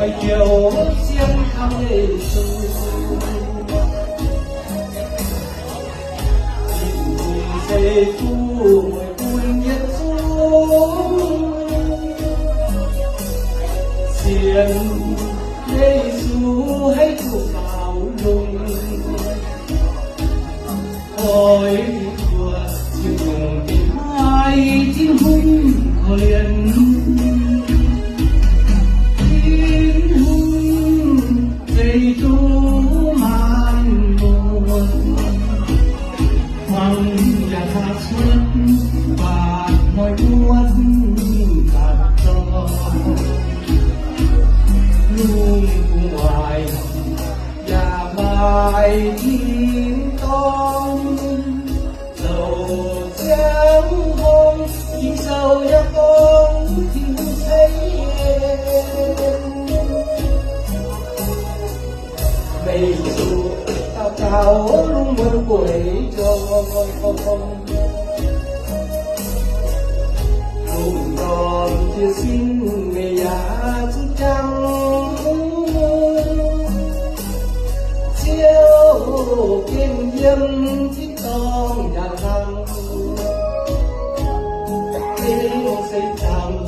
ngày chiều xiên khăm lệ xuân giây thu mùi vui nhiệt xuống xiên lê du hay thuộc vào lùng ôi thì thua chiều cùng tìm hai chim hung có liền chim hung dây thu màn buồn mong nhà ta suốt và mọi buốt cả to luôn cùng ngoài nhà bài thiên con dầu chém hôn nhưng sâu nhà con thì thấy mây dù tao trao luôn muốn quẩy cho cùng còn chưa xin ngày giá chút trăng chiều kiên diêm chiếc con đàn răng tiếng xây trăng